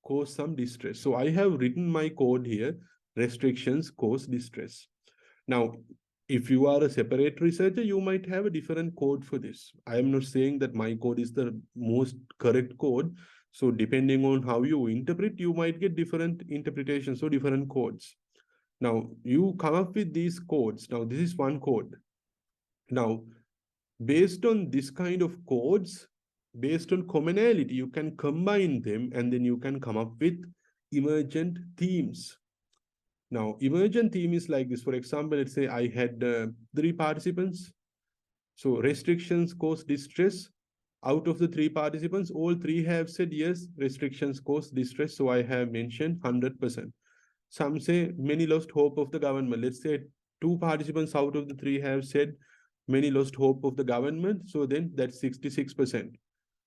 caused some distress. So I have written my code here: restrictions cause distress. Now if you are a separate researcher, you might have a different code for this. I am not saying that my code is the most correct code. So depending on how you interpret, you might get different interpretations or different codes. Now you come up with these codes. Now this is one code. Now, based on this kind of codes, based on commonality, you can combine them and then you can come up with emergent themes. Now, emergent theme is like this. For example, let's say I had 3 participants. So restrictions cause distress. Out of the 3 participants, all 3 have said yes, restrictions cause distress. So I have mentioned 100%. Some say many lost hope of the government. Let's say 2 participants out of the 3 have said many lost hope of the government. So then that's 66%.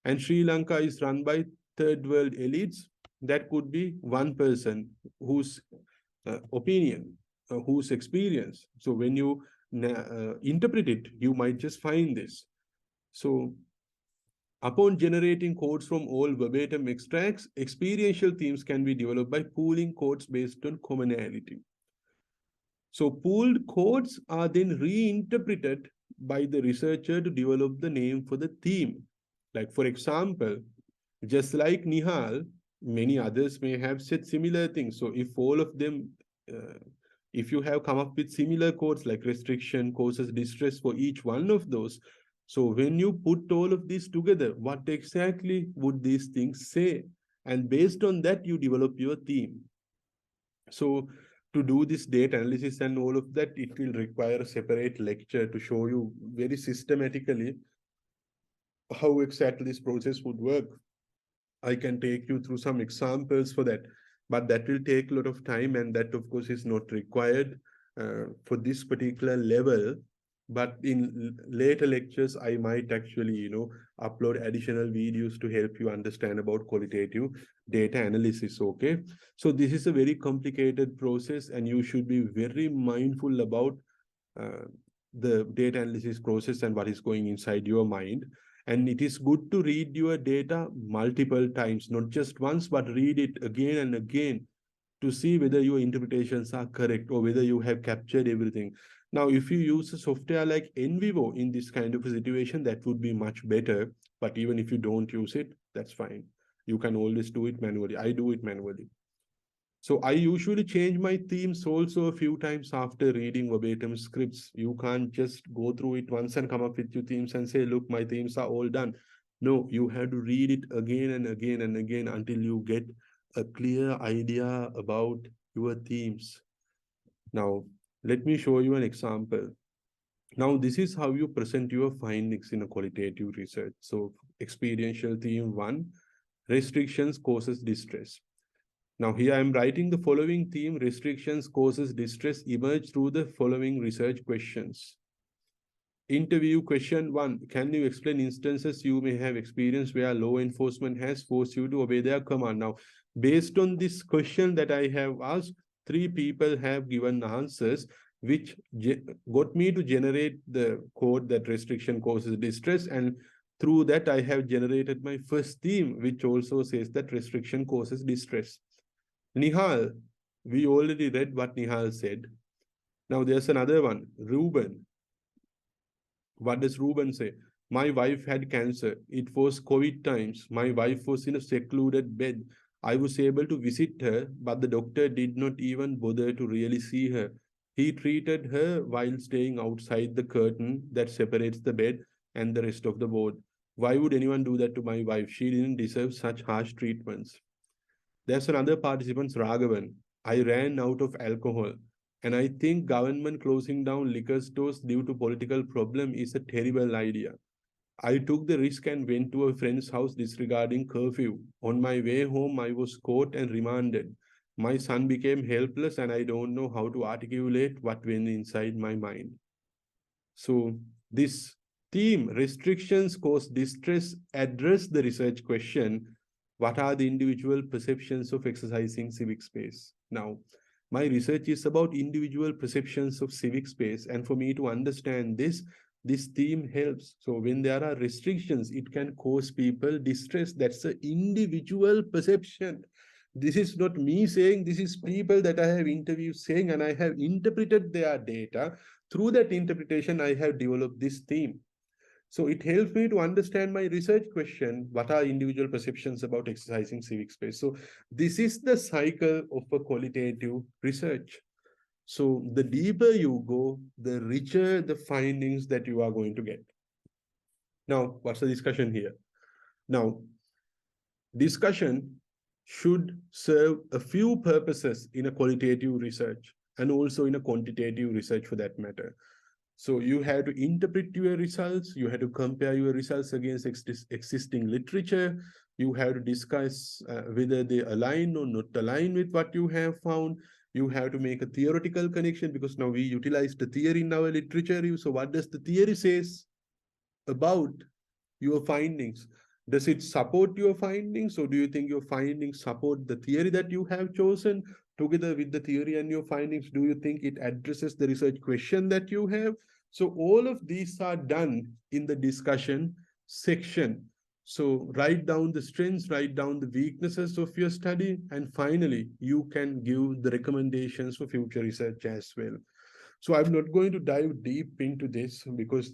And Sri Lanka is run by third world elites. That could be one person whose opinion, whose experience. So when you interpret it, you might just find this. So upon generating codes from all verbatim extracts, experiential themes can be developed by pooling codes based on commonality. So pooled codes are then reinterpreted by the researcher to develop the name for the theme. Like for example, just like Nihal, many others may have said similar things. So if all of them, if you have come up with similar codes like restriction, causes distress for each one of those, so when you put all of these together, what exactly would these things say? And based on that, you develop your theme. So to do this data analysis and all of that, it will require a separate lecture to show you very systematically how exactly this process would work. I can take you through some examples for that, but that will take a lot of time, and that, of course, is not required for this particular level. But in later lectures, I might actually, upload additional videos to help you understand about qualitative data analysis. Okay, so this is a very complicated process, and you should be very mindful about uh, the data analysis process and what is going inside your mind. And it is good to read your data multiple times, not just once, but read it again and again to see whether your interpretations are correct or whether you have captured everything. Now, if you use a software like NVivo in this kind of a situation, that would be much better. But even if you don't use it, that's fine. You can always do it manually. I do it manually. So I usually change my themes also a few times after reading verbatim scripts. You can't just go through it once and come up with your themes and say, look, my themes are all done. No, you have to read it again and again and again until you get a clear idea about your themes. Now, let me show you an example. Now, this is how you present your findings in a qualitative research. So, experiential theme 1, restrictions causes distress. Now here I am writing the following theme: restrictions causes distress emerge through the following research questions. Interview question 1. Can you explain instances you may have experienced where law enforcement has forced you to obey their command? Now, based on this question that I have asked, 3 people have given answers, which got me to generate the code that restriction causes distress, and through that I have generated my first theme, which also says that restriction causes distress. Nihal, we already read what Nihal said. Now there's another one, Ruben. What does Ruben say? My wife had cancer. It was COVID times. My wife was in a secluded bed. I was able to visit her, but the doctor did not even bother to really see her. He treated her while staying outside the curtain that separates the bed and the rest of the ward. Why would anyone do that to my wife? She didn't deserve such harsh treatments. There's another participant, Raghavan. I ran out of alcohol. And I think government closing down liquor stores due to political problem is a terrible idea. I took the risk and went to a friend's house disregarding curfew. On my way home, I was caught and remanded. My son became helpless and I don't know how to articulate what went inside my mind. So this theme, restrictions cause distress, address the research question, what are the individual perceptions of exercising civic space? Now, my research is about individual perceptions of civic space, and for me to understand this theme helps. So when there are restrictions, it can cause people distress. That's an individual perception. This is not me saying, this is people that I have interviewed saying, and I have interpreted their data. Through that interpretation, I have developed this theme. So it helps me to understand my research question. What are individual perceptions about exercising civic space? So this is the cycle of a qualitative research. So the deeper you go, the richer the findings that you are going to get. Now, what's the discussion here? Now, discussion should serve a few purposes in a qualitative research and also in a quantitative research for that matter. So you have to interpret your results, you have to compare your results against existing literature, you have to discuss whether they align or not align with what you have found. You have to make a theoretical connection because now we utilize the theory in our literature. So what does the theory says about your findings? Does it support your findings, or do you think your findings support the theory that you have chosen? Together with the theory and your findings, do you think it addresses the research question that you have? So all of these are done in the discussion section. So write down the strengths, write down the weaknesses of your study, and finally, you can give the recommendations for future research as well. So I'm not going to dive deep into this because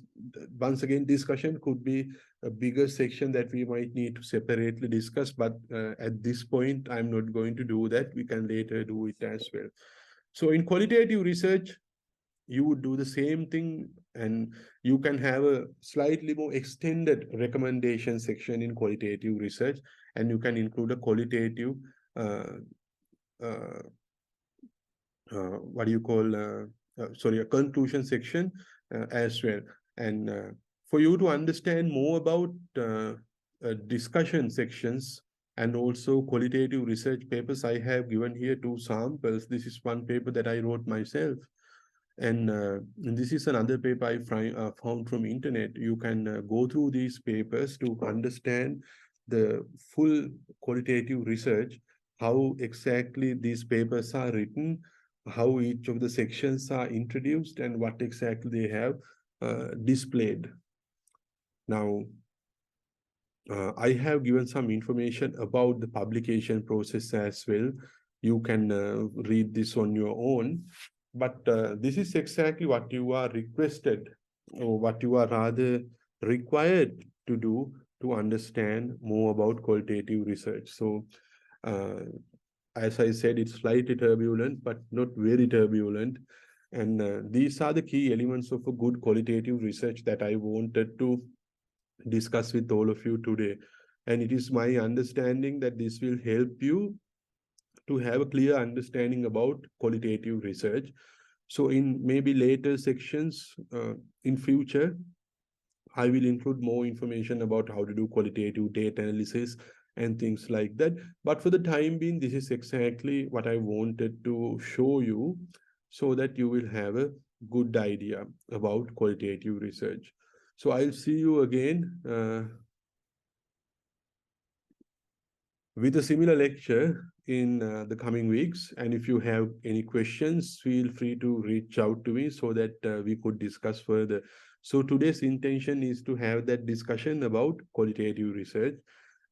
once again, discussion could be a bigger section that we might need to separately discuss. But at this point, I'm not going to do that. We can later do it as well. So in qualitative research, you would do the same thing, and you can have a slightly more extended recommendation section in qualitative research, and you can include a qualitative uh, uh, what do you call sorry, a conclusion section as well. And for you to understand more about discussion sections and also qualitative research papers, I have given here two samples. This is one paper that I wrote myself, and this is another paper I found from internet. You can go through these papers to understand the full qualitative research, how exactly these papers are written, how each of the sections are introduced, and what exactly they have displayed. Now, I have given some information about the publication process as well. You can read this on your own, but this is exactly what you are requested, or what you are rather required to do to understand more about qualitative research. So, as I said, it's slightly turbulent, but not very turbulent. And these are the key elements of a good qualitative research that I wanted to discuss with all of you today. And it is my understanding that this will help you to have a clear understanding about qualitative research. So in maybe later sections in future, I will include more information about how to do qualitative data analysis and things like that. But for the time being, this is exactly what I wanted to show you so that you will have a good idea about qualitative research. So I'll see you again with a similar lecture in the coming weeks. And if you have any questions, feel free to reach out to me so that we could discuss further. So today's intention is to have that discussion about qualitative research.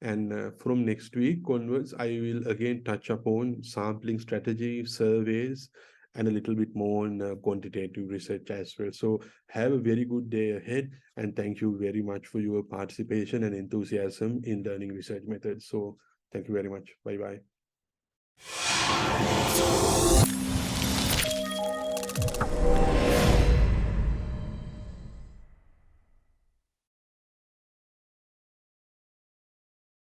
And from next week onwards, I will again touch upon sampling strategy, surveys, and a little bit more on quantitative research as well. So have a very good day ahead, and thank you very much for your participation and enthusiasm in learning research methods. So thank you very much. Bye-bye.